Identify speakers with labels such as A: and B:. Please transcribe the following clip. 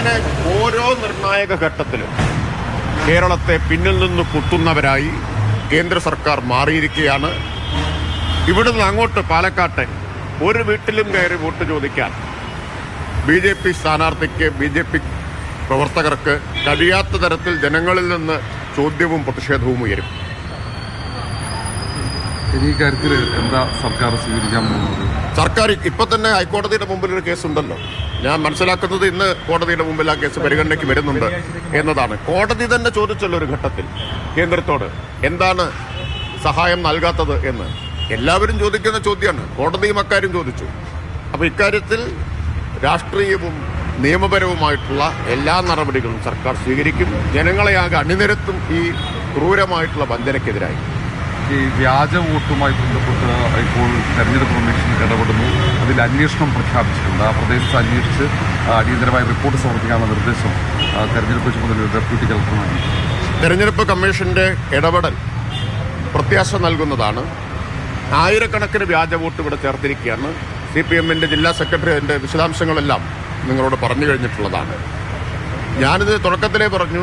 A: അങ്ങനെ ഓരോ നിർണായക ഘട്ടത്തിലും കേരളത്തെ പിന്നിൽ നിന്ന് കുത്തുന്നവരായി കേന്ദ്ര സർക്കാർ മാറിയിരിക്കുകയാണ്. ഇവിടുന്ന് അങ്ങോട്ട് പാലക്കാട്ടെ ഒരു വീട്ടിലും കയറി വോട്ട് ചോദിക്കാൻ BJP സ്ഥാനാർത്ഥിക്ക്, BJP പ്രവർത്തകർക്ക് കഴിയാത്ത തരത്തിൽ ജനങ്ങളിൽ നിന്ന് ചോദ്യവും പ്രതിഷേധവും ഉയരും.
B: ഈ കാര്യത്തിൽ എന്താ സർക്കാർ സ്വീകരിക്കാൻ പോകുന്നത്?
A: സർക്കാർ ഇപ്പൊ തന്നെ ഹൈക്കോടതിയുടെ മുമ്പിൽ ഒരു കേസുണ്ടല്ലോ. ഞാൻ മനസ്സിലാക്കുന്നത് ഇന്ന് കോടതിയുടെ മുമ്പിൽ ആ കേസ് പരിഗണനയ്ക്ക് വരുന്നുണ്ട് എന്നതാണ്. കോടതി തന്നെ ചോദിച്ചല്ലോ ഒരു ഘട്ടത്തിൽ കേന്ദ്രത്തോട് എന്താണ് സഹായം നൽകാത്തത് എന്ന്. എല്ലാവരും ചോദിക്കുന്ന ചോദ്യമാണ്. കോടതിയും അക്കാര്യം ചോദിച്ചു. അപ്പൊ ഇക്കാര്യത്തിൽ രാഷ്ട്രീയവും നിയമപരവുമായിട്ടുള്ള എല്ലാ നടപടികളും സർക്കാർ സ്വീകരിക്കും. ജനങ്ങളെ ആകെ അണിനിരത്തും ഈ ക്രൂരമായിട്ടുള്ള വഞ്ചനയ്ക്കെതിരായി.
B: ഈ വ്യാജ വോട്ടുമായി ബന്ധപ്പെട്ട് ഇപ്പോൾ തെരഞ്ഞെടുപ്പ് കമ്മീഷൻ ഇടപെടുന്നു. അതിൽ അന്വേഷണം പ്രഖ്യാപിച്ചിട്ടുണ്ട്. ആ പ്രദേശത്ത് അന്വേഷിച്ച് അടിയന്തരമായ റിപ്പോർട്ട് സമർപ്പിക്കാനുള്ള നിർദ്ദേശം തെരഞ്ഞെടുപ്പ് ചുമതല ഡെപ്യൂട്ടി കളക്ടർ.
A: തെരഞ്ഞെടുപ്പ് കമ്മീഷന്റെ ഇടപെടൽ പ്രത്യാശ നൽകുന്നതാണ്. ആയിരക്കണക്കിന് വ്യാജ വോട്ട് ഇവിടെ ചേർത്തിരിക്കുകയാണ്. CPM-ന്റെ ജില്ലാ സെക്രട്ടറി അതിന്റെ വിശദാംശങ്ങളെല്ലാം നിങ്ങളോട് പറഞ്ഞു കഴിഞ്ഞിട്ടുള്ളതാണ്. ഞാനിത് തുടക്കത്തിലേ പറഞ്ഞു.